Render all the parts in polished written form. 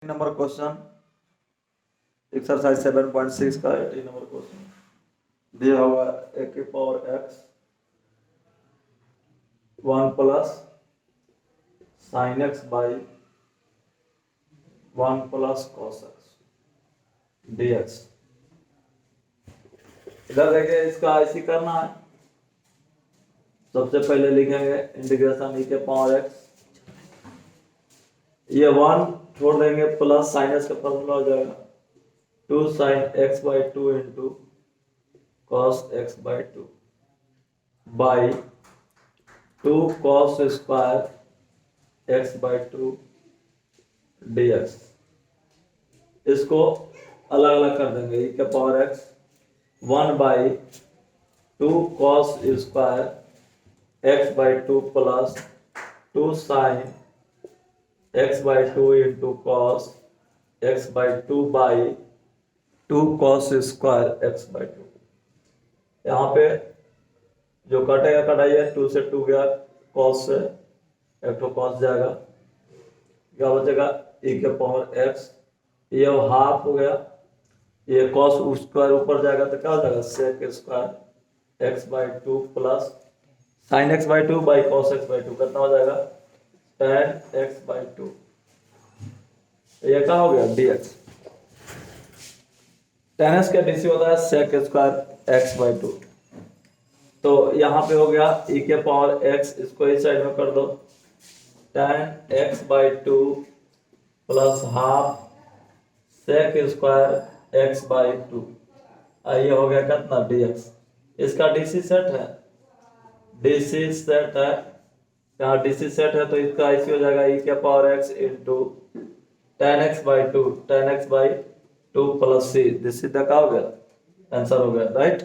Number question exercise 7.6 का 18 number question दिया हुआ ए की power x 1 plus sine x by 1 plus cos x dx। इधर देखिए इसका ऐसी करना है। सबसे पहले लिखेंगे इंटीग्रेशन ई के पावर एक्स, ये 1 छोड़ देंगे प्लस साइन एक्स का फॉर्मूला हो जाएगा 2 sine x by 2 into cos x by 2 by 2 cos square x by 2 dx। इसको अलग अलग कर देंगे। ई के power x 1 by 2 cos square x by 2 plus 2 sine x by 2 into cos x by 2 by 2 cos square x by 2। यहाँ पे जो कटेगा कटाइए, 2 से 2 गया, कॉस से एक तो कॉस जाएगा, क्या बचेगा ई के पावर एक्स, ये हाफ हो गया, ये कॉस स्क्वायर ऊपर जाएगा तो क्या हो जाएगा sec square x by 2 plus sine x by 2 by cos x by 2 कितना हो जाएगा tan एक्स बाई 2। ये क्या हो गया dx। tan एक्स का डीसी होता है सेक स्क्वायर एक्स बाई 2। तो यहाँ पे हो गया ई के पावर एक्स, इसको इस साइड में कर दो, tan x by 2 plus half sec square x by 2। ये हो गया कितना dx। इसका डीसी सेट है, डीसी सेट है, यहाँ डीसी सेट है तो इसका ऐसे हो जाएगा ई के power x into tan x by 2, tan x by 2 plus C, this सीधा क्या हो गया आंसर हो गया, राइट।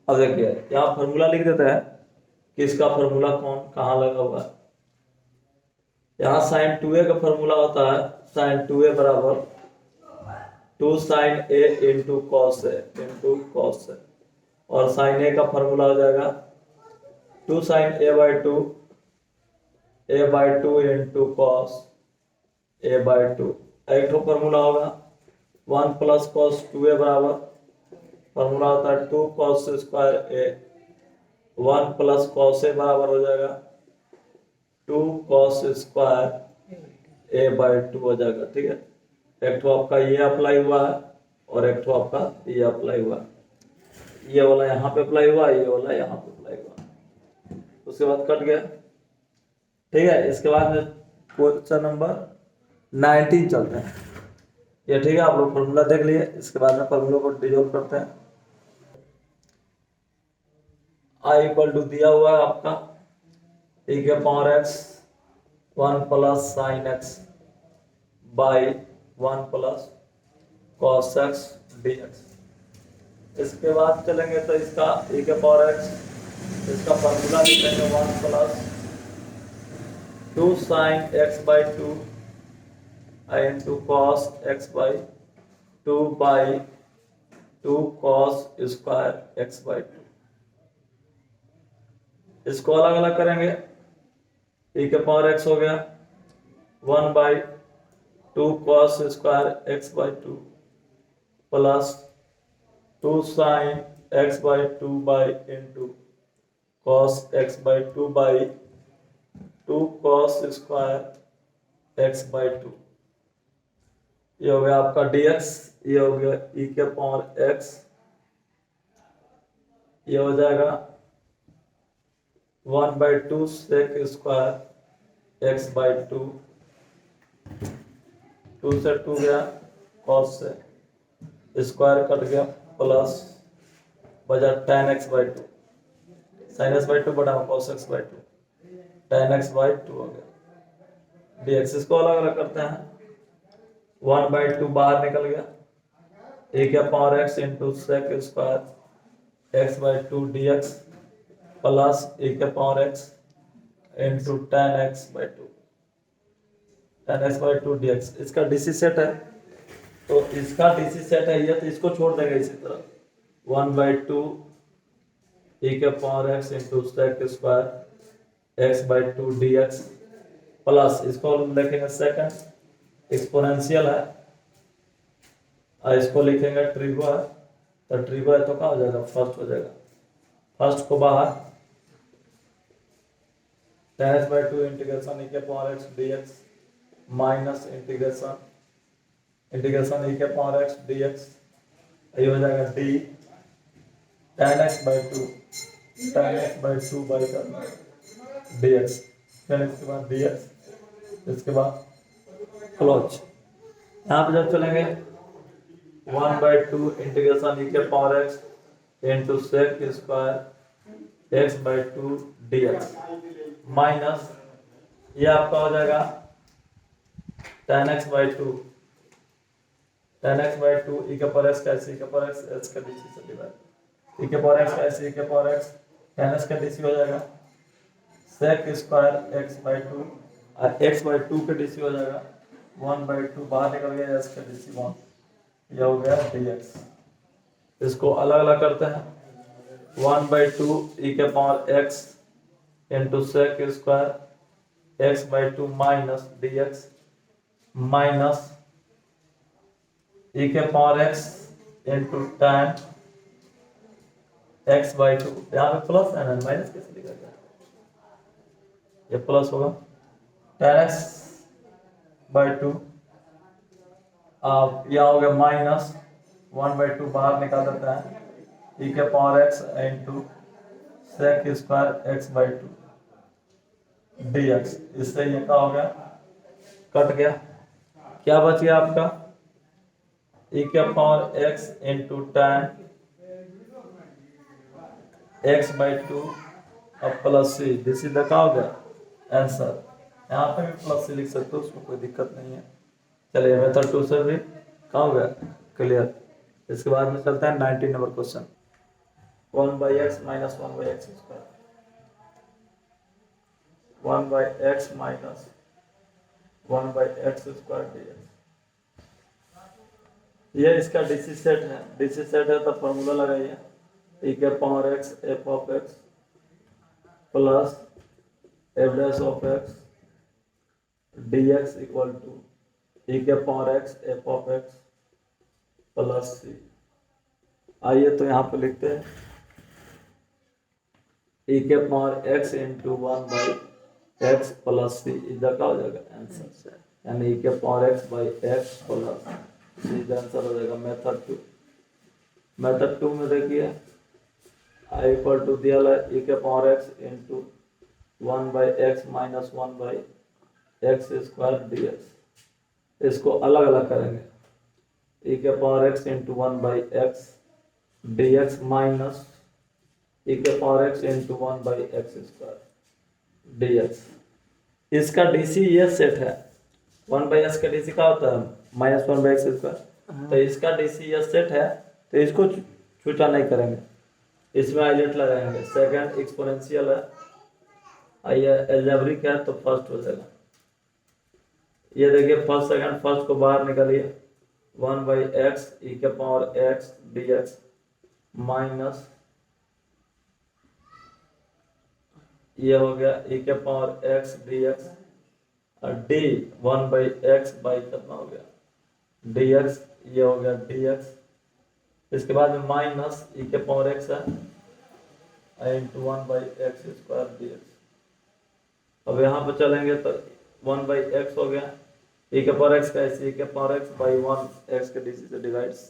अब देखिए यहाँ फॉर्मूला लिख देते हैं कि इसका फॉर्मूला कौन कहाँ लगा हुआ है। यहाँ साइन 2a का फॉर्मूला होता है साइन 2a बराबर 2 sine a into cos A into cos A, और साइन ए का फॉर्मूला हो जाएगा 2 sine a by 2 into cos A by 2। एक तो फॉर्मूला होगा 1 प्लस कॉस 2a बराबर फॉर्मूला होता है 2 cos square A, 1 plus cos A बराबर हो जाएगा 2 कॉस स्क्वायर ए बाई 2 हो जाएगा, ठीक है। एक तो आपका ये अप्लाई हुआ है और एक तो आपका ये अप्लाई हुआ है, ये वाला यहाँ पे अप्लाई हुआ, ये वाला यहाँ पे अप्लाई हुआ, उसके बाद कट गया, ठीक है। इसके बाद क्वेश्चन नंबर 19 चलते हैं। ये ठीक है, आप लोग फॉर्मूला देख लिए, इसके बाद में फॉर्मूला को डिसॉल्व करते हैं। आई इक्वल टू दिया हुआ है आपका ई के power x 1 plus sine x by 1 plus cos x dx। इसके बाद चलेंगे तो इसका ई के पावर एक्स, इसका फॉर्मूला लिखेंगे 1 plus 2 sine x by 2 into cos x by 2 by 2 cos square x by 2। इसको अलग अलग करेंगे, ई के पावर एक्स हो गया 1 by 2 cos square x by 2 plus 2 sine x by 2 by into cos x by 2 by 2 cos square x by 2। ये हो गया आपका dx, ये हो गया ई के पावर एक्स, ये हो जाएगा 1 by 2 sec square x by 2, 2 से 2 गया, कॉस से स्क्वायर कट गया, प्लस बजा tan x by 2, sine x by 2 बटा cos x by 2, tan x by 2 हो गया dx। इसको अलग अलग करते हैं, 1 बाई 2 बाहर निकल गया, ए के power x into sec square x by 2 dx plus A के power x into tan x by 2, tan x by 2 dx। इसका डीसी सेट है, तो इसका डीसी सेट है ये, तो इसको छोड़ देंगे इसी तरह 1 बाई 2 ए के power x into sec square x by 2 dx plus इसको लिखेंगे सेकंड एक्सपोनेंशियल है और इसको लिखेंगे ट्रिगो है, तो ट्रिगो है तो क्या हो जाएगा, फर्स्ट हो जाएगा। फर्स्ट को बाहर tan x by 2 integration e के power x dx minus integration e के पावर x dx, ये हो जाएगा d tan x by 2 by करना dx, फिर इसके बाद dx, इसके बाद क्लोज। यहाँ पे जब चलेंगे 1 by 2 इंटीग्रेशन e के power x into sec square x by 2 dx minus ये आपका हो जाएगा tan x by 2 e के पावर x का e के पावर x h का dc से डिवाइड e के पावर x का e के पावर x tan x का dc हो जाएगा sec स्क्वायर x by 2 और x by 2 का dc हो जाएगा 1 by 2 बाहर निकल गया h का dc 1, यह हो गया dx। इसको अलग अलग करते हैं 1 by 2 e के power x into sec square x by 2 minus dx minus e के power x into tan x by 2, यहाँ पे प्लस है ना, माइनस कैसे लिखा जाए, ये प्लस होगा tan x by 2, अब यह हो गया माइनस 1 by 2 बाहर निकाल देता है e के power x into sec square x by 2 dx। इससे ये क्या हो गया, कट गया, क्या बच गया आपका e के power x into tan x by 2 अब plus c, this is the क्या हो गया आंसर। यहाँ पे भी प्लस c लिख सकते हो, उसमें कोई दिक्कत नहीं है। चलिए मेथड 2 से भी क्या हो गया क्लियर। इसके बाद में चलता है 19 number question 1 by x minus 1 by x square 1 by x minus 1 by x square dx। ये इसका डीसी सेट है, डीसी सेट है तो फॉर्मूला लगाइए e के power x f of x plus f dash of x dx equal to e के power x f of x plus c। आइए तो यहाँ पे लिखते हैं e के power x into 1 by x plus c, इधर का हो जाएगा आंसर, यानी e के power x by x plus c answer हो जाएगा मेथड 2। मेथड 2 में देखिए i इक्वल टू दिया है e के power x into 1 by x minus 1 by x square dx। इसको अलग अलग करेंगे e के power x into 1 by x dx minus e के power x into 1 by x square dx। इसका डीसी ये सेट है, 1 बाई x का डीसी क्या होता है माइनस 1 बाई x स्क्वायर, तो इसका डीसी ये सेट है तो इसको छूटा नहीं करेंगे, इसमें हाईलाइट लगाएंगे। सेकंड एक्सपोनेंशियल है, ये अलजेब्रिक है तो फर्स्ट हो जाएगा। ये देखिए फर्स्ट सेकंड, फर्स्ट को बाहर निकालिए 1 बाई x e के पावर x dx माइनस ये हो गया e के पावर x dx और d 1 बाई x बाई कितना हो गया dx, ये हो गया dx। इसके बाद में माइनस e के पावर x है into 1 by x square dx। अब यहाँ पे चलेंगे तो 1 बाई एक्स हो गया, e के पावर x का e के पावर x बाई 1 x के dc से डिवाइड्स।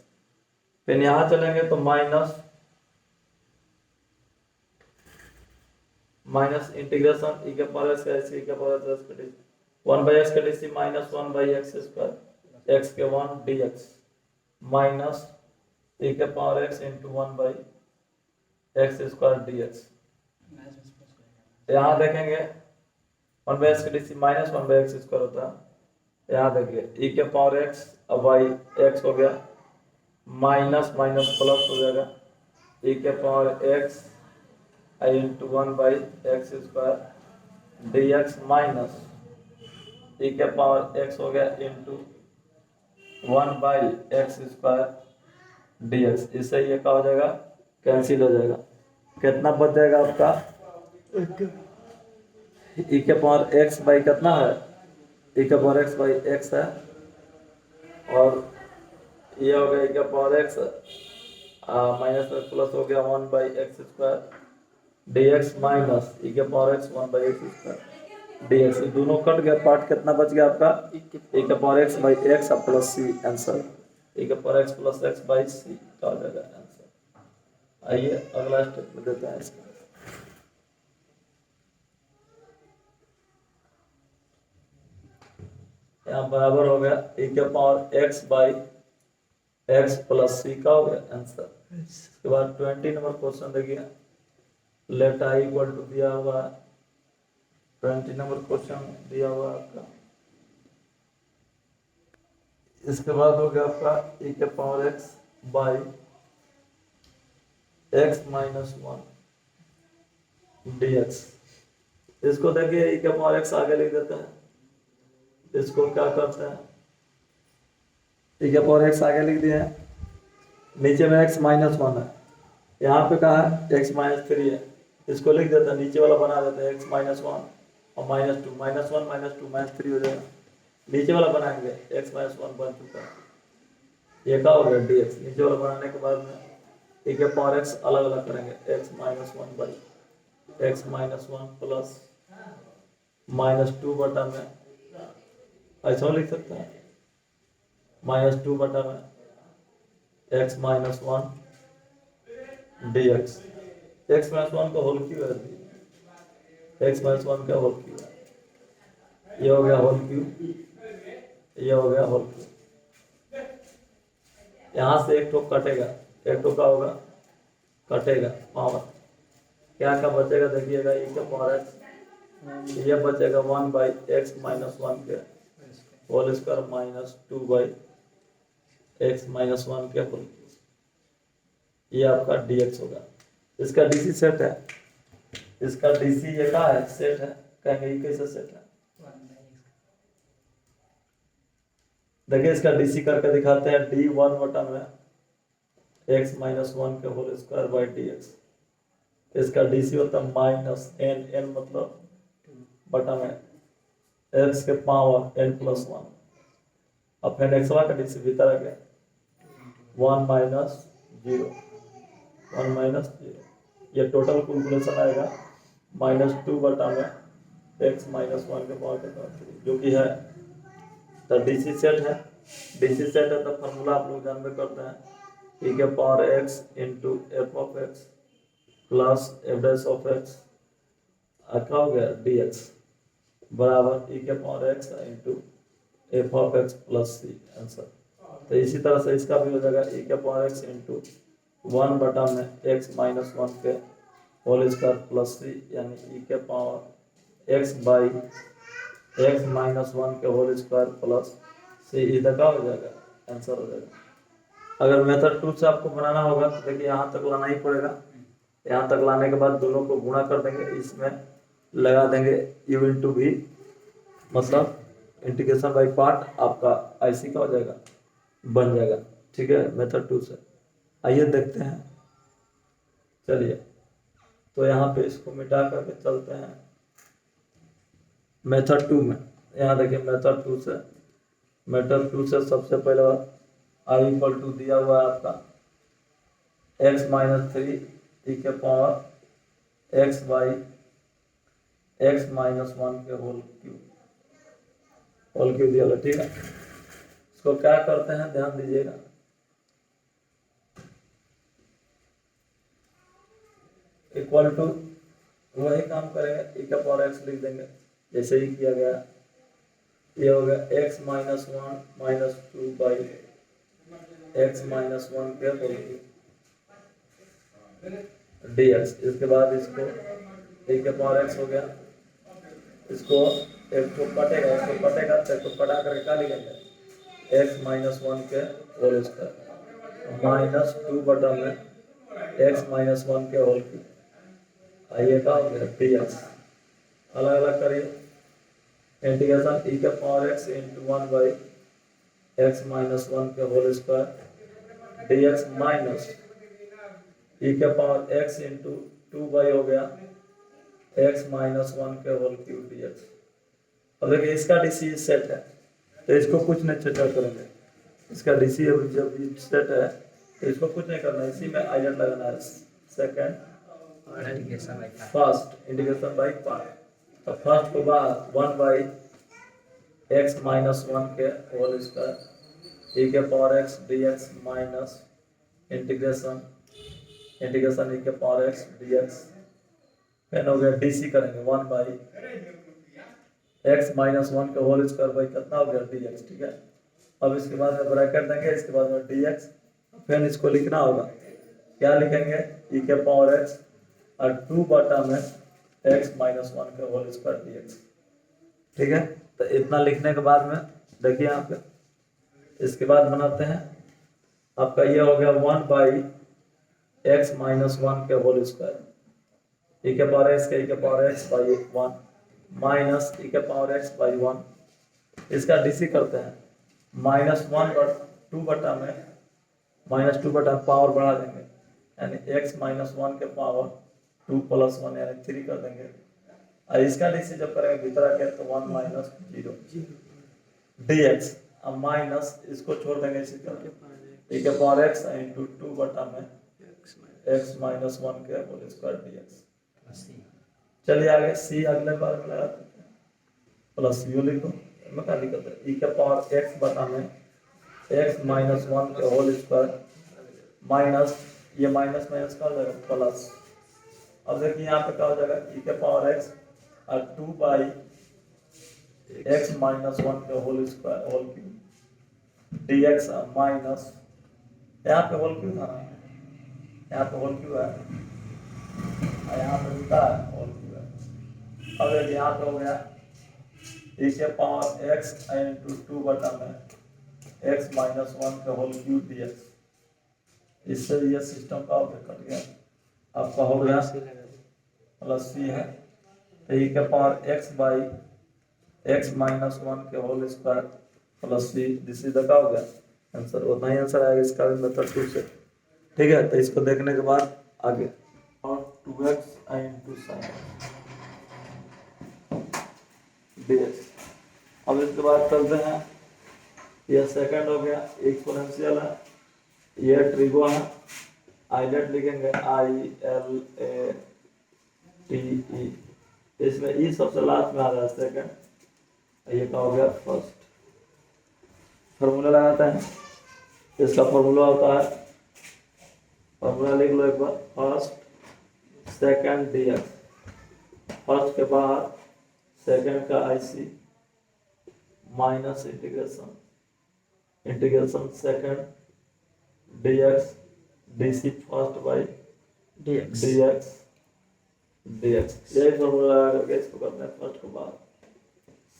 फिर यहाँ चलेंगे तो माइनस इंटीग्रेशन e के पावर x का e के पावर x के dc 1 बाई x के dc minus 1 by x square x के 1 dx माइनस e के power x into 1 by x square dx। यहाँ देखेंगे 1 बाई x के dc minus 1 by x square होता है। यहाँ देखिए e के पावर x अब बाई x हो गया माइनस माइनस प्लस हो जाएगा e के power x into 1 by x square dx minus e के पावर x हो गया into 1 by x square dx। इससे ये क्या हो जाएगा कैंसिल हो जाएगा, कितना बच जाएगा आपका e के पावर x बाई कितना है e के पावर x बाई x है और ये हो गया e का पावर x माइनस में प्लस हो गया 1/x² dx माइनस e के पावर x 1/x² dx। दोनों कट गया, पार्ट कितना बच गया आपका e के power x/x plus c answer e के पावर x प्लस x/c का हो जाएगा आंसर। आइए अगला स्टेप में देते हैं इसका। यहाँ बराबर हो गया e के पावर x/x प्लस c का हो गया आंसर। इसके बाद 20 नंबर क्वेश्चन देखिए, लेट i इक्वल टू दिया हुआ 20 नंबर क्वेश्चन दिया हुआ आपका। इसके बाद हो गया आपका e के power x by x minus 1 dx। इसको देखिए e के पावर x आगे लिख देते हैं, इसको क्या करते हैं e के पावर x आगे लिख दिए हैं, नीचे में x माइनस 1 है, यहाँ पे कहा है x माइनस 3 है, इसको लिख देते हैं, नीचे वाला बना देते हैं x माइनस 1 और माइनस 2 माइनस 1 माइनस 2 माइनस 3 हो जाएगा, नीचे वाला बनाएंगे x माइनस 1 बन चुका है, ये क्या हो गया dx। नीचे वाला बनाने के बाद में e के पावर x अलग अलग करेंगे, x minus 1 by x minus 1 plus minus 2 बटा में ऐसा लिख सकते हैं माइनस 2 बटा में x minus 1 dx। x minus 1 का होल क्यू है, x माइनस 1 का होल क्यू है, ये हो गया होल क्यू, ये हो गया होल क्यू। यहाँ से एक ठोक कटेगा, एक ठोक का होगा कटेगा पावर, क्या क्या बचेगा देखिएगा e के पावर x, ये बचेगा 1/x माइनस 1 के whole square minus 2/x minus 1 के होल, ये आपका dx होगा। इसका dc सेट है, इसका dc ये क्या है सेट है, कहेंगे ये कैसे सेट है, देखिए इसका dc करके दिखाते हैं, d1 बटा में x माइनस 1 के होल स्क्वायर बाई dx। इसका dc होता है माइनस n मतलब बटा में x के पावर n प्लस 1 और फिर x का dc भीतर आ गया 1 माइनस 0 1 माइनस 0, ये टोटल कैलकुलेशन आएगा माइनस 2 बटा में x माइनस 1 के पावर के पावर 3 जो कि है। तो डीसी सेट है, डीसी सेट है तो फॉर्मूला आप लोग जानते करते हैं e के power x into F of x plus F dash of x क्या हो गया dx बराबर e के power x into F of x plus c answer. तो इसी तरह से इसका भी हो जाएगा e के पावर x इंटू 1 बटा में x माइनस 1 के होल स्क्वायर प्लस c, यानी e के power x by x minus 1 के होल स्क्वायर प्लस c, इधर का हो जाएगा आंसर हो जाएगा। अगर मेथड 2 से आपको बनाना होगा तो देखिए यहाँ तक लाना ही पड़ेगा, यहाँ तक लाने के बाद दोनों को गुणा कर देंगे, इसमें लगा देंगे u इंटू भी, मतलब इंटीग्रेशन बाई पार्ट आपका IC का हो जाएगा, बन जाएगा। ठीक है मेथड 2 से। आइए देखते हैं, चलिए तो यहाँ पे इसको मिटा करके चलते हैं मेथड 2 में। यहाँ देखिए मेथड 2 से, मेथड 2 से सबसे पहले i इक्वल टू दिया हुआ है आपका x माइनस 3 e के power x by x minus 1 के होल क्यू दिया हुआ, ठीक है। इसको क्या करते हैं ध्यान दीजिएगा, इक्वल टू वही काम करेंगे, e का पावर x लिख देंगे जैसे ही किया गया, ये हो गया x minus 1 minus 2 by x minus 1 के होल क्यू dx। इसके बाद इसको e के पावर x हो गया, इसको एक तो कटेगा, इसको कटेगा तो कटा करके क्या लिखेंगे x माइनस 1 के होल स्क्वायर माइनस 2 बटा में x माइनस 1 के होल क्यू, आइए का हो गया dx। अलग अलग करिए, इंटीग्रेशन e के power x into 1 by x minus 1 के whole square dx minus e के पावर x इंटू 2 बाई हो गया x माइनस 1 के होल क्यू dx। अब देखिए इसका डीसी सेट है तो इसको कुछ नहीं चेंज करेंगे, इसका डीसी जब सेट है तो इसको कुछ नहीं करना है, इसी में आइडेंट लगाना है, second first integration by part. तो फर्स्ट को बाद 1 बाई एक्स माइनस 1 के होल स्क्वायर ई के power x D x minus integration integration ई के पावर एक्स डी एक्स। फिर हो गया डीसी करेंगे 1 बाई एक्स माइनस 1 के होल स्क्वायर बाई कितना हो गया डी एक्स। ठीक है, अब इसके बाद में ब्रैकेट देंगे, इसके बाद में डी एक्स, फिर इसको लिखना होगा, क्या लिखेंगे ई के पावर एक्स और 2 बटा में एक्स माइनस 1 के होल स्क्वायर डी एक्स। ठीक है, तो इतना लिखने के बाद में देखिए यहाँ पे, इसके बाद बनाते हैं आपका ये हो गया 1 बाई एक्स माइनस 1 के होल स्क्वायर ई के पावर एक्स के ई के पावर एक्स बाई 1 माइनस ई के पावर एक्स बाई 1। इसका डीसी करते हैं, -1/2 बटा में -2 बटा पावर बढ़ा देंगे, यानी x माइनस 1 के पावर 2 प्लस 1 यानी 3 कर देंगे। और इसका डीसी जब करेंगे भीतर आके तो 1 माइनस 0 dx, अब माइनस इसको छोड़ देंगे इसी तरह e के पावर x इंटू 2 बटा में x माइनस 1 के होल स्क्वायर dx। चलिए आगे c अगले बार में लगा देते हैं, प्लस यू लिखो मैं क्या लिखता है e के पावर x बटा में x माइनस 1 के होल स्क्वायर माइनस ये माइनस माइनस का हो जाएगा प्लस। अब देखिए यहाँ पे क्या हो जाएगा e के पावर x और 2 बाई x माइनस 1 के whole square whole cube dx minus यहाँ पे होल क्यूब था ना, यहाँ पे होल क्यूब है और यहाँ पे भी क्या है होल क्यूब है। अब देखिए यहाँ पे हो गया e के पावर x इंटू 2 बटा में x माइनस 1 के होल क्यूब dx। इससे ये सिस्टम का कट गया, आपका हो गया प्लस सी है तो e के power x by x minus 1 के whole square plus C, this is the का हो गया आंसर। उतना ही आंसर आएगा इसका भी मेथड 2 से। ठीक है, तो इसको देखने के बाद आगे और 2x इंटू sin dx। अब इसके बाद चलते हैं, यह सेकंड हो गया, एक्सपोनेंशियल है, यह ट्रिगो है, आइलेट लिखेंगे ILATE, इसमें ई सबसे लास्ट में आ रहा है सेकंड, ये क्या हो गया फर्स्ट। फॉर्मूला लगाते हैं, इसका फॉर्मूला होता है, फॉर्मूला लिख लो एक बार, फर्स्ट सेकंड dx, फर्स्ट के बाद सेकंड का IC minus integration integration second dx dc first by dx यही फॉर्मूला लगा करके इसको करते हैं। फर्स्ट के बाद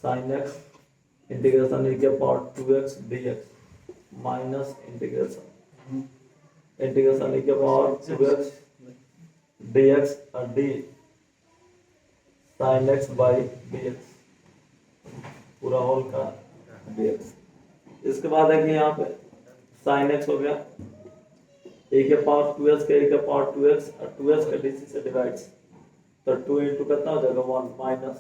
sin x इंटीग्रेशन e के power 2x dx minus integration integration e के पावर 2x dx और d sin x by dx पूरा होल का dx। इसके बाद है कि यहाँ पे sin x हो गया e के पावर 2x के e के पावर 2x और 2x का dc से डिवाइड, तो 2 इंटू कितना हो जाएगा 1 माइनस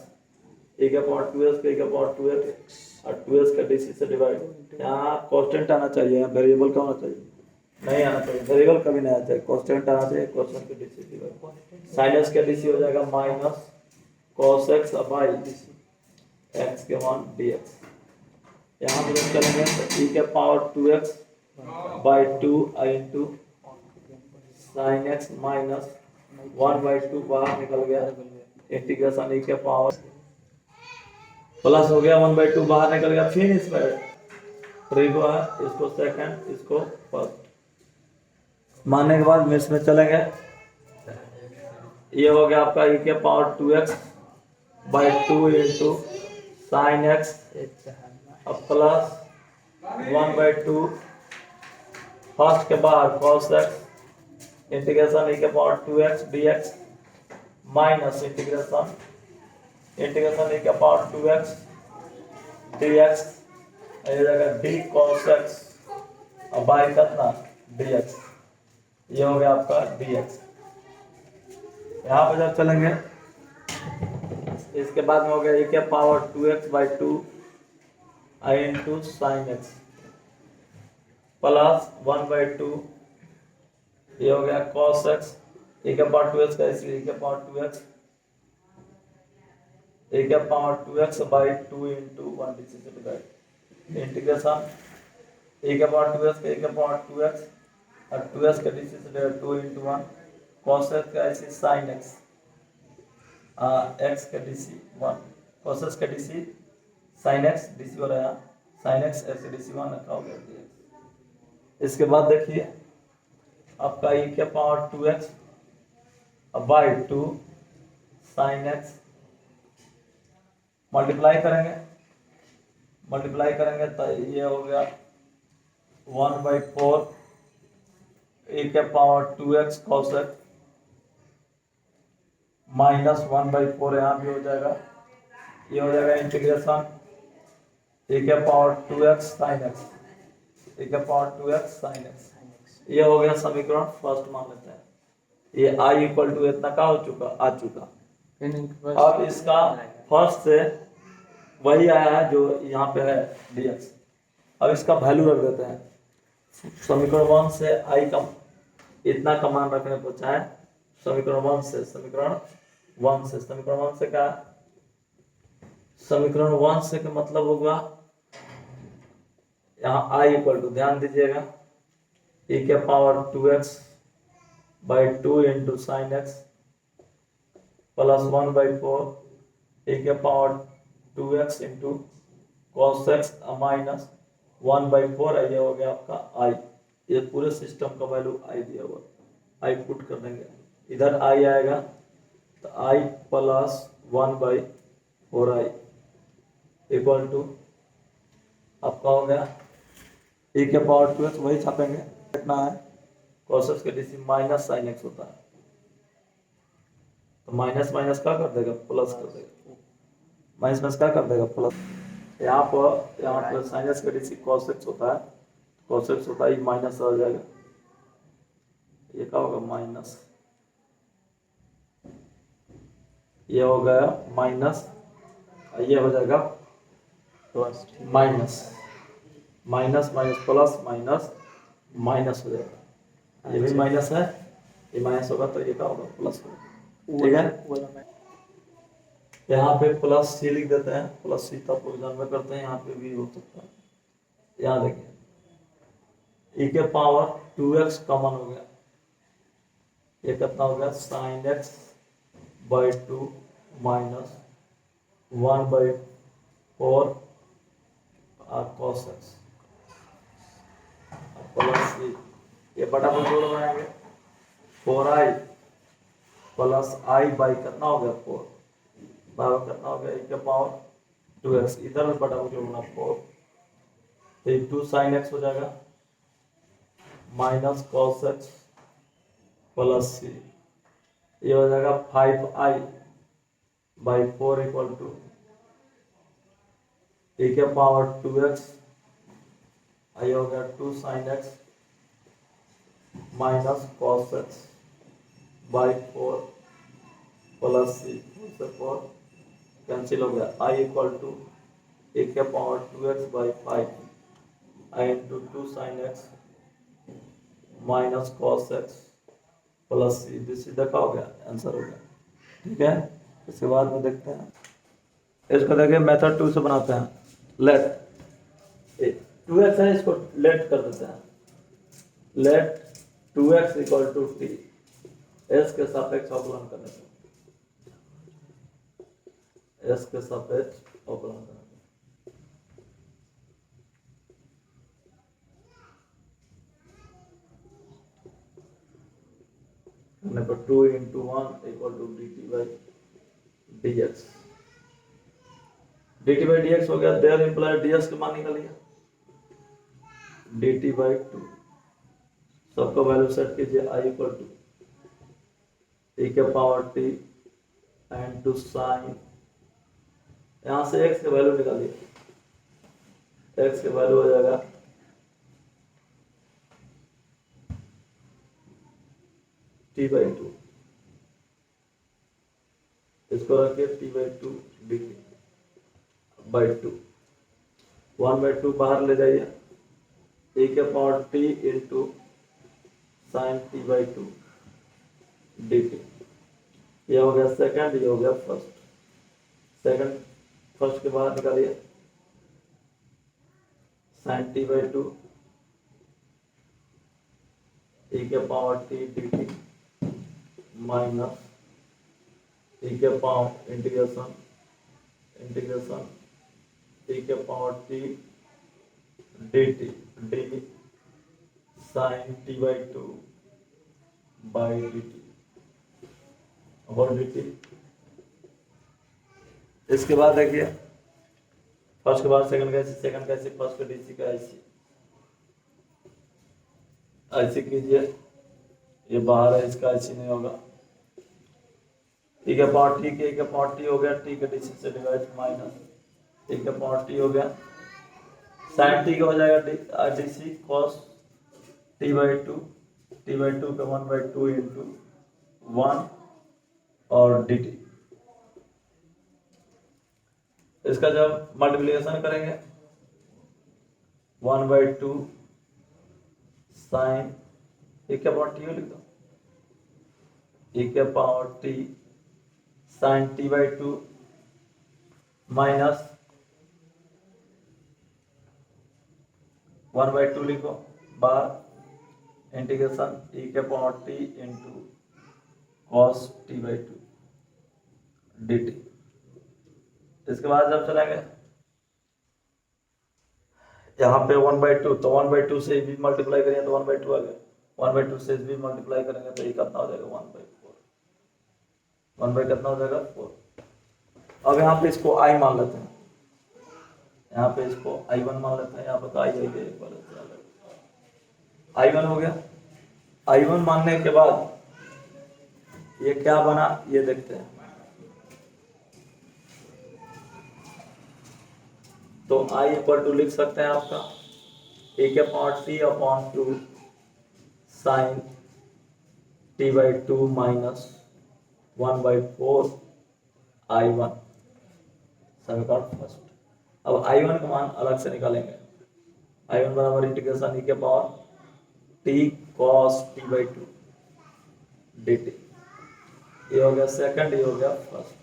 e के पावर 2x के e के पावर 2x और 2x का dc से डिवाइड। यहाँ कांस्टेंट आना चाहिए, यहाँ वेरिएबल का होना चाहिए, नहीं आना चाहिए, वेरिएबल कभी नहीं आना चाहिए, कांस्टेंट आना चाहिए, कांस्टेंट के dc डिवाइड। sin x का dc हो जाएगा minus cos x by x के 1 dx। यहाँ पे जब चलेंगे तो e के power 2x by 2 into sin x minus 1/2 बाहर निकल गया, इंटीग्रेशन e के पावर प्लस हो गया 1/2 बाहर निकल गया, फिर इसमें ट्रिगो है, इसको सेकंड इसको फर्स्ट मानने के बाद इसमें चलेंगे, ये हो गया आपका e के power 2x by 2 into sin x अब प्लस 1/2 फर्स्ट के बाद cos x इंटीग्रेशन e के power 2x dx minus integration integration e के पावर 2x dx ये जगह d cos x और बाई कितना dx, ये हो गया आपका dx। यहाँ पे जब चलेंगे इसके बाद में हो गया e के power 2x by 2 into sin x plus 1/2 ये हो गया cos x ए के पावर 2x का इसलिए ए के पावर 2x ए के power 2x by 2 into 1 DC से डिवाइड इंटीग्रेशन ए के पावर 2x का ए के पावर 2x और 2x का डीसी से डिवाइड 2 इंटू 1 cos x का ऐसे sin x x का डीसी 1 cos x का डीसी sin x डीसी हो रहा है sin x x का डीसी 1 रखा हो गया dx। इसके बाद देखिए आपका e के power 2x by 2 sin x multiply करेंगे तो ये हो गया 1/4 ए के power 2x cos x minus 1/4 यहाँ भी हो जाएगा ये हो जाएगा इंटीग्रेशन ए के पावर 2x sin x ए के पावर 2x sin x ये हो गया समीकरण फर्स्ट मान लेते हैं ये i इक्वल टू इतना का आ चुका अब इसका फर्स्ट से वही आया है जो यहाँ पे है dx अब इसका वैल्यू रख देते हैं समीकरण 1 से i का इतना का मान रखने को चाहे समीकरण 1 से समीकरण 1 से क्या समीकरण 1 से का मतलब होगा यहाँ i इक्वल टू ध्यान दीजिएगा e के power 2x by 2 into sine x plus 1/4 ए के power 2x into cos x minus 1/4 ये हो गया आपका i ये पूरे सिस्टम का वैल्यू i दिया हुआ i पुट कर देंगे इधर i आएगा तो i plus 1/4i equal to आपका हो गया e के पावर 2x वही छापेंगे कितना है cos x के डीसी माइनस sin x होता है तो माइनस माइनस क्या कर देगा प्लस कर देगा माइनस क्या कर देगा प्लस यहाँ पर sin x का डीसी cos x होता है cos x होता है माइनस आ जाएगा ये क्या होगा माइनस ये हो गया माइनस ये हो जाएगा minus minus minus plus minus minus हो जाएगा ये भी माइनस है ये माइनस होगा तो ये क्या होगा प्लस होगा ठीक है यहाँ पे प्लस सी लिख देते हैं प्लस सी तब एग्जाम में करते हैं यहाँ पे भी हो सकता है यहाँ देखिए e के पावर 2x कॉमन हो गया ये कितना हो गया sin x by 2 minus 1/4 cos x plus C ये बटा को जोड़ बनाएंगे 4i प्लस i बाई कितना हो गया 4 बराबर कितना हो गया e के पावर 2x इधर बटा को जोड़ना 4 तो 2 sin x हो जाएगा minus cos x plus c ये हो जाएगा 5i by 4 equal to e के पावर 2x आई हो गया 2 sin x minus cos x by 4 plus C 4 cancel हो गया i इक्वल टू ए के power 2x by 5 I into 2 sin x minus cos x plus C भी सीधा का हो गया आंसर हो गया ठीक है इसके बाद में देखते हैं इसको देखिए मेथड 2 से बनाते हैं लेट 2x है इसको लेट कर देते हैं let 2x equal to t s के सापेक्ष अवकलन करने से s के सापेक्ष अवकलन करने पर 2 into 1 equal to dt by dx dt by dx हो गया देयर इंप्लाइड ds के मान निकालिए dt बाई 2 सबका वैल्यू सेट कीजिए i इक्वल टू e के power t and two sine यहाँ से x के वैल्यू निकालिए x के वैल्यू हो जाएगा t बाई 2 इसको रखिए t बाई 2 dt बाई 2 1/2 बाहर ले जाइए e के power t into sine T by two D T. ये हो गया सेकंड, ये हो गया फर्स्ट। सेकंड फर्स्ट के बाहर निकालिए, sine T by two e के power T D T minus e के पावर इंटीग्रेशन e के power T D T D sine T by two by D T और डी टी। इसके बाद देखिए फर्स्ट के बाद सेकंड का सेकंड का फर्स्ट का डीसी का ऐसे कीजिए, ये बाहर है, इसका ऐसे नहीं होगा। टी के पावर टी के पावर टी हो गया, टी के डीसी से डिवाइड माइनस टी के पावर टी हो गया, साइन टी का हो जाएगा DC cos T by to का 1/2 इंटू 1 और डी टी। इसका जब मल्टीप्लिकेशन करेंगे 1/2 साइन e के पावर टी लिख दो, e के power T sine T by two minus 1/2 लिखो बाहर इंटीग्रेशन e के power T into cos T by two D T. इसके बाद जब चलेंगे यहाँ पे 1/2, तो 1/2 से भी मल्टीप्लाई करेंगे तो 1/2 आ गया, 1/2 से भी मल्टीप्लाई करेंगे तो ये कितना हो जाएगा 1/4, 1 कितना हो जाएगा 4। अब यहाँ पे इसको i मान लेते हैं, यहाँ पे इसको i1 मान लेते हैं, यहाँ पे तो i1 हो गया। i1 मानने के बाद ये क्या बना ये देखते हैं। तो i इक्वल टू लिख सकते हैं आपका e के power T upon 2 sine T by two minus 1/4 i1 समीकरण फर्स्ट। अब i1 का मान अलग से निकालेंगे, i1 बराबर इंटीग्रेशन e के power T cos T by two D T. ये हो गया सेकंड, ये हो गया फर्स्ट।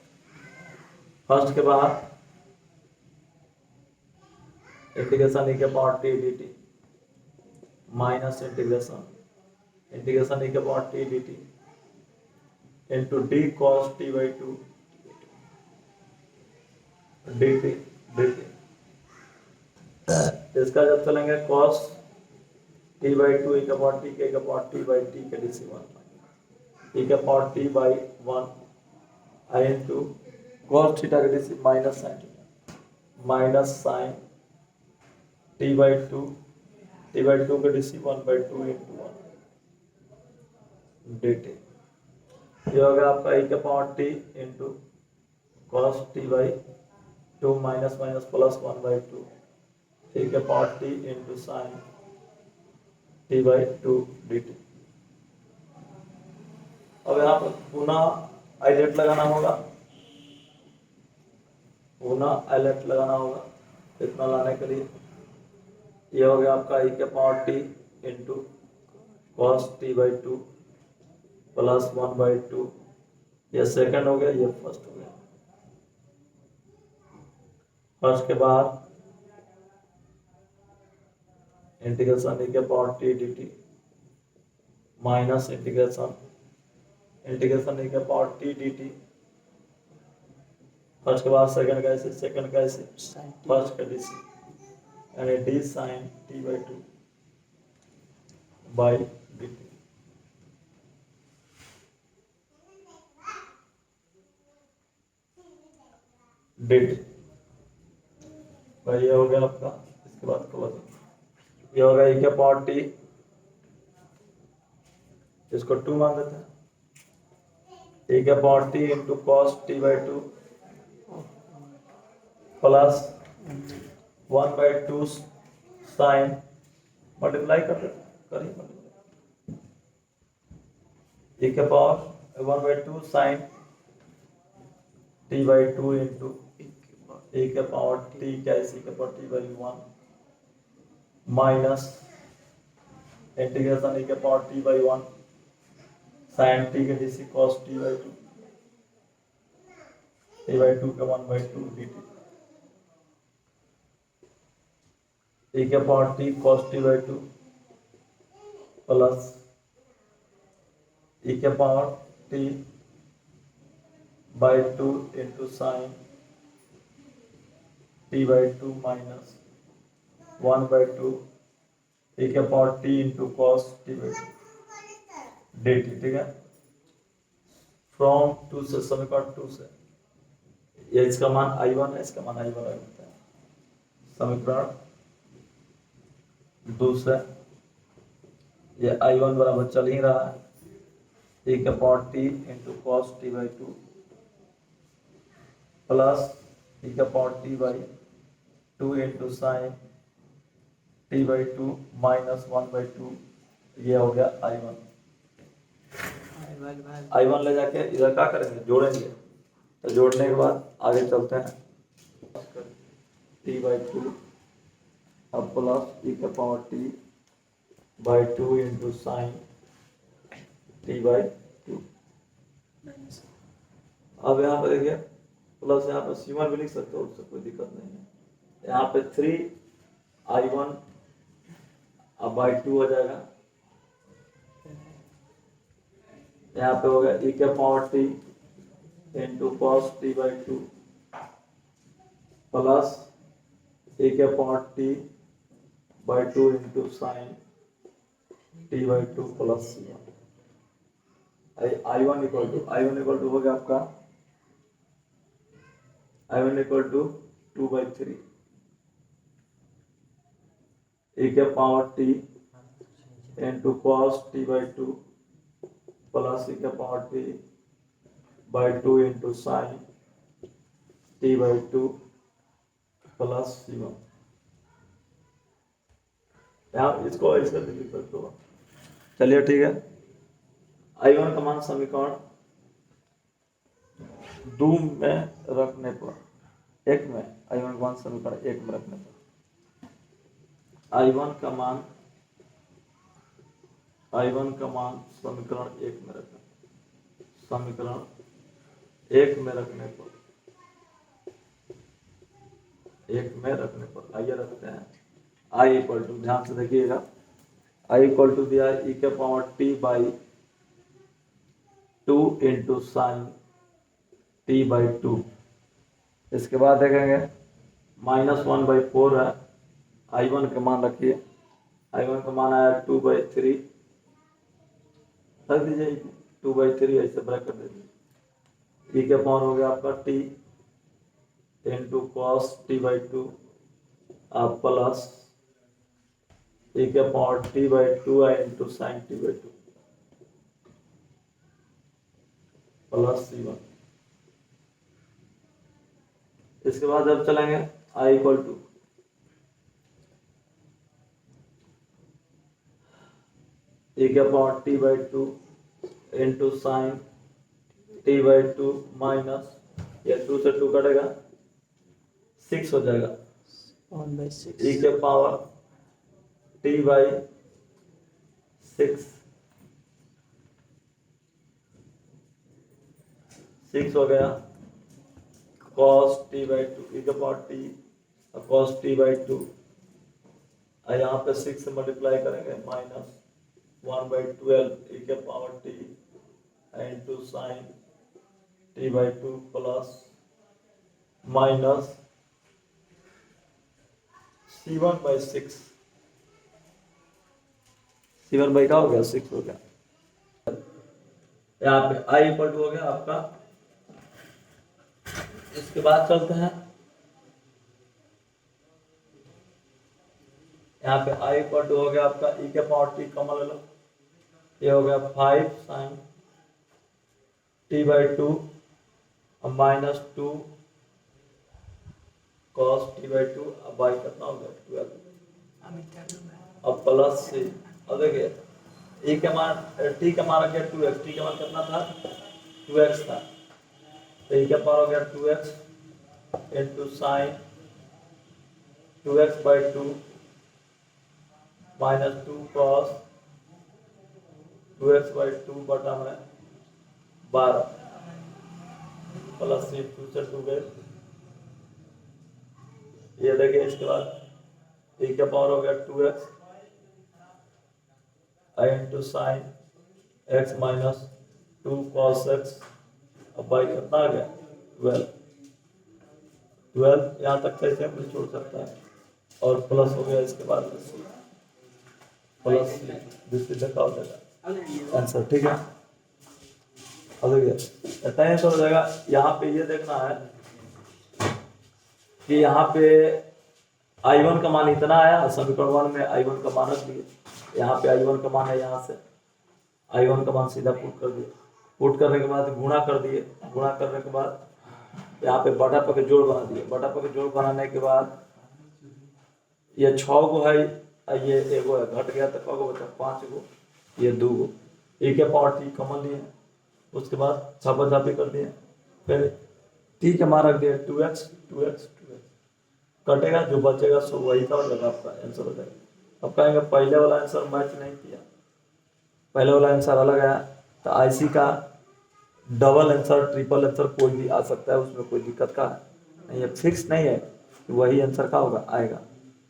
फर्स्ट के बाद इंटीग्रेशन e के power T D T minus integration e के power T D t into d cos T by two D t. इसका जब चलेंगे cos T by two e के पावर टी के पावर टी बाई टी के DC 1 e के power T by 1 i into cos theta के DC minus sine T by two के DC 1/2 into 1 d T. ये हो गया आपका e के power T into cos T by two minus plus 1/2 e के power T into sine T by two D T. अब यहाँ पर पुनः आइलेट लगाना होगा, इतना लाने के लिए ये हो गया आपका e के power T into cos T by two plus 1/2, ये सेकंड हो गया, ये फर्स्ट हो गया। फर्स्ट के बाद इंटीग्रेशन e के power T D T minus integration e के power T D T. First के बाद सेकंड का ऐसे फर्स्ट का डीसी यानी D sine T by two by D T. भाई ये हो गया आपका। इसके बाद ये हो गया e के पावर टी, इसको 2 मान देते हैं, e के power T into cos T by two plus 1/2 sine multiply करिए e के power 1/2 sine T by two into e के पावर टी क्या इसी के power T by 1 minus integration e के power t by 1 sine t के D C cos t by 2 t by 2 का 1 by 2 dt e के power t cos t by 2 plus e के power t by 2 into sine t by 2 minus 1 by 2 e के power t into cos t by 2 dt, ठीक है। From 2 से समीकरण 2 से ये इसका मान I1 है, इसका मान I1 रखते हैं। समीकरण 2 से ये I1 बराबर चल ही रहा है e के power t into cos t by 2 plus e के power t by 2 into sine t by 2 minus 1 by 2 ये हो गया I1 ले जाके इधर क्या करेंगे, जोड़ेंगे। तो जोड़ने के बाद आगे चलते हैं t बाई 2 अब प्लस e के power t by 2 into sine t by 2। अब यहाँ पे देखिए प्लस यहाँ पे C1 भी लिख सकते हो, उससे कोई दिक्कत नहीं है। यहाँ पे 3I1 अब बाई 2 हो जाएगा। यहाँ पे हो गया e के power t into cos t by 2 plus e के power t by 2 into sine t by 2 plus C1। I1 equal to हो गया आपका I1 equal to 2 by 3 e के power t into cos t by 2 plus e के power t by 2 into sine t by 2 plus C1। यहाँ इसको ऐसे लिख सकते हो। चलिए ठीक है, I1 का मान समीकरण 2 में रखने पर एक में I1 का मान समीकरण 1 में रखने पर I1 का मान समीकरण 1 में रखना, समीकरण 1 में रखने पर आइए रखते हैं I इक्वल टू, ध्यान से देखिएगा, I इक्वल टू दिया e के power t by 2 into sine t by 2। इसके बाद देखेंगे माइनस 1 बाई 4 है। I1 का मान रखिए, I1 का मान आया 2 बाई 3, रख दीजिए 2 बाई 3 ऐसे ब्रैकेट दे दीजिए। e के पावर हो गया आपका t into cos t by 2 आप प्लस e के पावर t बाई 2 है into sine t by 2 plus C1। इसके बाद अब चलेंगे I इक्वल टू e के power t by 2 into sine t by 2 minus ये 2 से 2 कटेगा 6 हो जाएगा 1/6 e के पावर t बाई 6 हो गया cos t बाई 2 e के power t cos t by 2 यहाँ पे 6 से मल्टीप्लाई करेंगे माइनस 1 बाई 12 e के power t into sine t by 2 plus minus C1 by 6, C1 by का हो गया 6 हो गया। यहाँ पे I इक्वल टू हो गया आपका। इसके बाद चलते हैं यहाँ पे I इक्वल टू हो गया आपका e के पावर t कॉमन ले लो, ये हो गया 5 साइन t बाई 2 और माइनस 2 cos t बाई 2 अब बाई कितना हो गया 12 अब प्लस c। अब देखिए e के मान t का मान रखिए 2x, t का मान कितना था 2x था, तो e के पावर हो गया 2x into sine 2x by 2 minus 2 cos 2x/2 बटा में 12 प्लस सी 2 से 2 गए। ये देखिए इसके बाद e का पावर हो गया 2x I into sine x minus 2 cos x। अब बाई कितना आ गया 12 यहाँ तक कैसे हम छोड़ सकता है और प्लस हो गया इसके बाद प्लस दूसरी देखा हो जाएगा आंसर। ठीक है, अब देखिए इतना ही तो हो जाएगा। यहाँ पे ये देखना है कि यहाँ पे I1 का मान इतना आया, समीकरण 1 में I1 का मान रख दिए। यहाँ पे I1 का मान है, यहाँ से I1 का मान सीधा पुट कर दिए। पुट करने के बाद गुणा कर दिए। गुणा करने के बाद यहाँ पे बटा पर के जोड़ बना दिए। बटा पर के जोड़ बनाने के बाद ये 6 गो है, ये एगो है, घट गया तो कगो बचा 5 गो, ये 2 गो। e के पावर t कॉमन लिए, उसके बाद छापाछापी कर दिए, फिर t के मान रख दिए 2x कटेगा, जो बचेगा सो वही का होगा आपका आंसर हो जाएगा। अब कहेंगे पहले वाला आंसर मैच नहीं किया, पहले वाला आंसर अलग आया, तो आईसी का डबल आंसर ट्रिपल आंसर कोई भी आ सकता है, उसमें कोई दिक्कत का नहीं है, फिक्स नहीं है कि वही आंसर का होगा आएगा।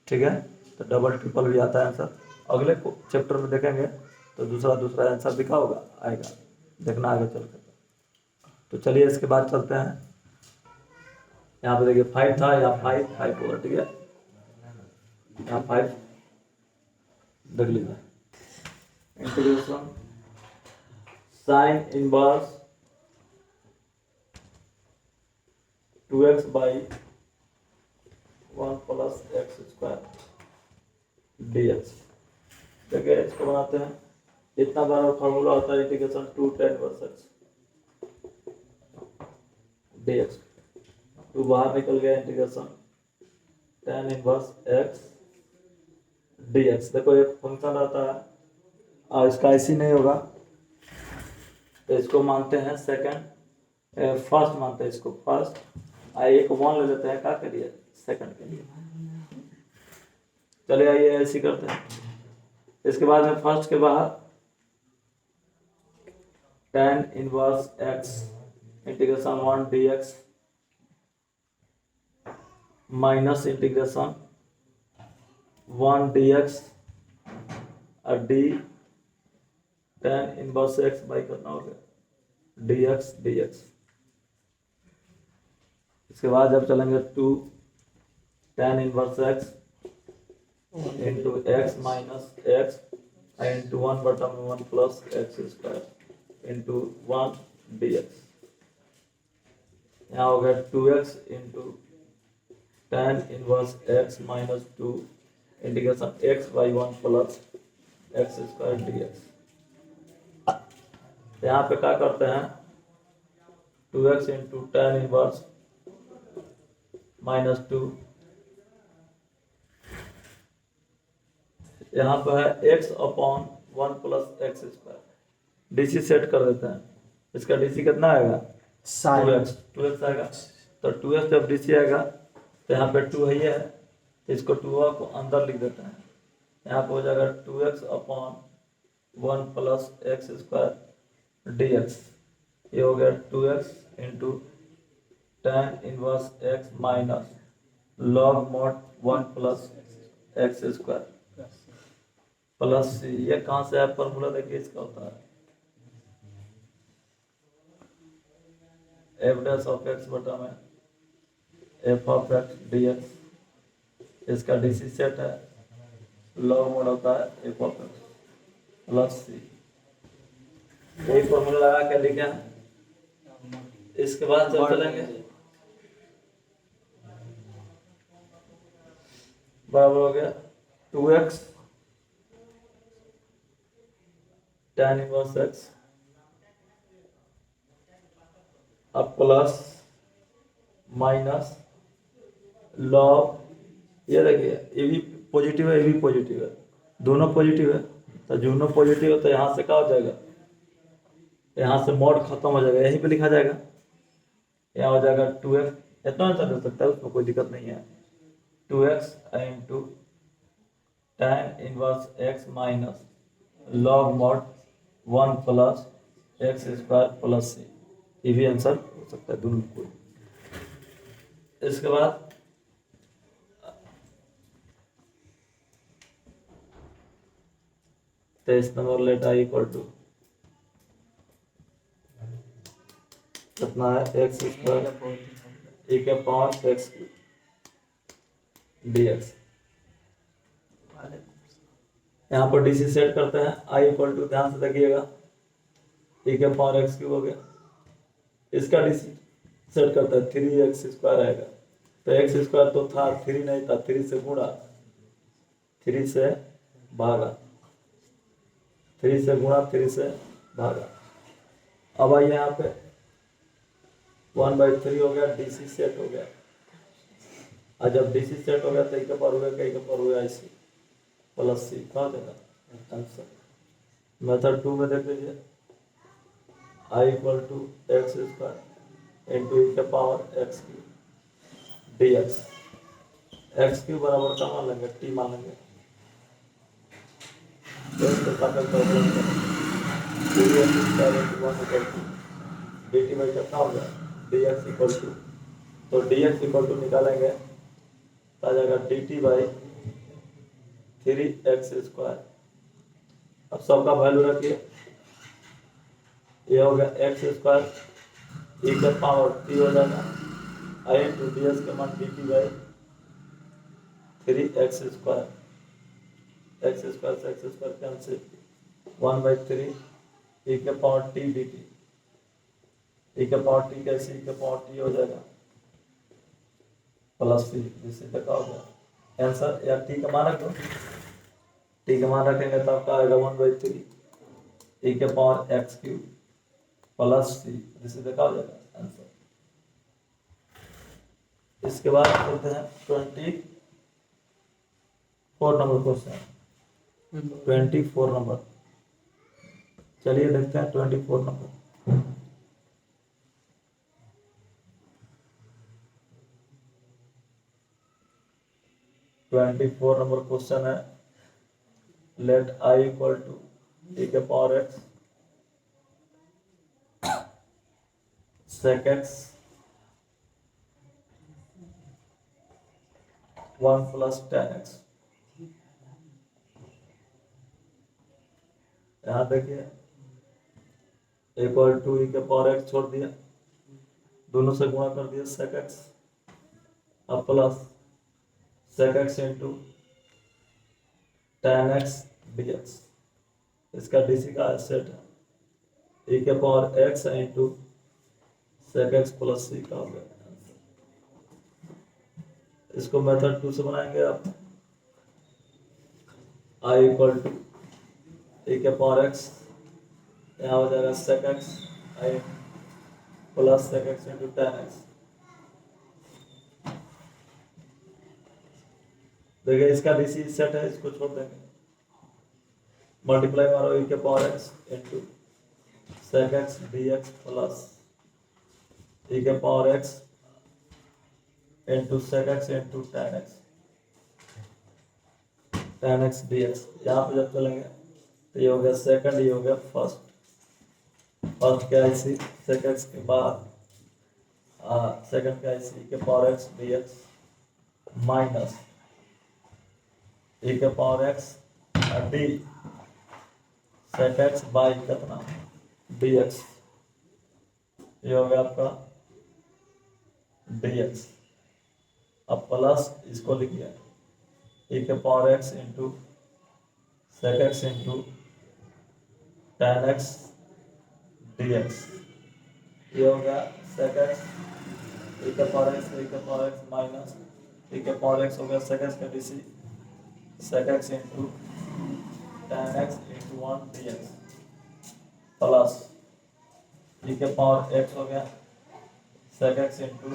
ठीक है, तो डबल ट्रिपल भी आता है आंसर। अगले चैप्टर में देखेंगे तो दूसरा आंसर भी का होगा आएगा, देखना आगे चल कर। तो चलिए इसके बाद चलते हैं। यहाँ पे देखिए 5 था, यहाँ 5 होगा। ठीक है, यहाँ 5 देख लीजिए। Integration sine inverse 2x by 1 plus x square dx। देखिए इसको बनाते हैं। इतना बार फॉर्मूला होता है integration 2 tan inverse x dx। 2 बाहर निकल गया, integration tan inverse x dx। देखो एक फंक्शन रहता है और इसका ऐसी नहीं होगा, तो इसको मानते हैं सेकंड, फर्स्ट मानते हैं इसको फर्स्ट, एक 1 ले लेते हैं क्या के लिए, सेकंड के लिए। चलिए आइए ऐसी करते हैं। इसके बाद में फर्स्ट के बाहर tan inverse x integration 1 dx minus integration 1 dx और d tan inverse x by करना हो गया dx। इसके बाद जब चलेंगे 2 tan inverse x into x minus x into 1 बटा में 1 plus x square into 1 dx। यहाँ हो गया 2x into tan inverse x minus 2 integration x by 1 plus x square dx। यहाँ पे क्या करते हैं 2x into tan inverse minus 2, यहाँ पर है x upon 1 plus x square. DC set कर देते हैं। इसका डीसी कितना आएगा 2x आएगा। तो 2x जब डीसी आएगा तो यहाँ पे 2 है, तो इसको 2 को अंदर लिख देते हैं। यहाँ पे हो जाएगा 2x upon 1 plus x square dx। ये हो गया 2x into tan inverse x minus log mod 1 plus x square plus C. ये कहाँ से है फॉर्मूला, देखिए इसका होता है एफ डैश ऑफ एक्स बटा में एफ ऑफ एक्स dx। इसका डीसी सेट है, लॉग मोड होता है एफ ऑफ एक्स प्लस सी। यही फॉर्मूला लगा के लिखे हैं। इसके बाद जब चलेंगे बराबर हो गया 2x tan इनवर्स x अब प्लस माइनस लॉग, ये देखिए ये भी पॉजिटिव है, ये भी पॉजिटिव है, दोनों पॉजिटिव है। तो दोनों पॉजिटिव है तो यहाँ से क्या हो जाएगा, यहाँ से मॉड खत्म हो जाएगा, यहीं पे लिखा जाएगा। यहाँ हो जाएगा 2x, इतना आंसर दे सकता है, उसमें कोई दिक्कत नहीं है। 2x into tan inverse x minus log mod 1 plus x square plus C, ये भी आंसर हो सकता है दोनों को। इसके बाद 23 number let I equal to कितना है, एक्स स्क्वायर ए के पावर एक्स डी एक्स। यहाँ पर डीसी सेट करते हैं, आई इक्वल टू, ध्यान से देखिएगा, ए के पावर एक्स क्यूब हो गया, इसका डीसी सेट करता है 3x स्क्वायर आएगा, तो एक्स स्क्वायर तो था, 3 नहीं था, 3 से गुणा, 3 से भागा, 3 से गुणा, 3 से भागा। अब आइए यहाँ पे 1/3 हो गया, डीसी सेट हो गया, और जब डीसी सेट हो गया तो एक पर हुआ, कई के पर हुआ ऐसे प्लस सी, कहाँ देगा आंसर। मेथड 2 में देख लीजिए, I equal to x square into E के power x cube D x, x cube बराबर का मान लेंगे, टी मान लेंगे, डी टी बाई कितना हो गया, डी एक्स इक्वल टू, तो डी एक्स इक्वल टू निकालेंगे तो आ जाएगा D T by 3x square. अब सबका वैल्यू रखिए, ये हो गया एक्स स्क्वायर ई का पावर टी हो जाएगा, आई इंटू डी एस के मान D T by 3x square, x square से एक्स स्क्वायर कैंसिल, 1/3 ई के पावर टी डी टी, ई के पावर टी कैसे, ई के पावर टी हो जाएगा प्लस सी, जिससे तक हो गया आंसर। या टी का मान रख दो, टी का मान रखेंगे तो आपका आएगा 1/3 ई के पावर एक्स क्यूब प्लस सी, जिससे देखा हो जाएगा आंसर। इसके बाद करते हैं 24 नंबर क्वेश्चन, 24 नंबर, चलिए देखते हैं 24 नंबर। 24 नंबर क्वेश्चन है, late I equal to A के power x sec x 1 plus tan x। यहाँ देखिए इक्वल टू ई के पावर एक्स छोड़ दिया, दोनों से गुणा कर दिया sec x, अब plus sec x into tan x dx, इसका डीसी का सेट है, ई के power x into sec x plus C का हो गया। इसको मेथड 2 से बनाएंगे आप, आई इक्वल टू ए के पावर एक्स, यहाँ हो जाएगा sec x I plus sec x into tan x। देखिए इसका डीसी सेट है, इसको छोड़ देंगे, मल्टीप्लाई मारो ए के power x into sec x dx plus e के power x into sec x into tan x dx। यहाँ पे जब चलेंगे तो ये हो गया सेकंड, ये हो गया फर्स्ट, फर्स्ट क्या इसी sec x के बाद सेकंड क्या इसी के power x dx minus e के power x d sec x by कितना dx, ये हो गया आपका dx। अब प्लस इसको लिखिए e के power x into sec x into tan x dx, ये हो गया sec x e के पावर x माइनस e के पावर x हो गया sec x का DC sec x into tan x into 1 dx plus e के पावर x हो गया sec x into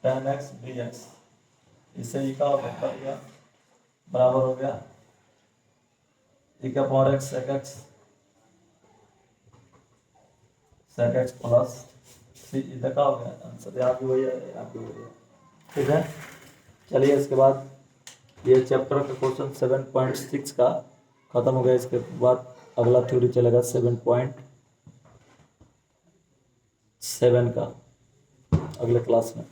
tan x dx, इससे ई का कट गया, बराबर हो गया e के power x sec x plus C, देखा हो गया आंसर, यहाँ भी वही है, यहाँ भी वही है, ठीक है। चलिए इसके बाद ये चैप्टर का क्वेश्चन 7.6 का खत्म हो गया। इसके बाद अगला थ्योरी चलेगा 7.7 का अगले क्लास में।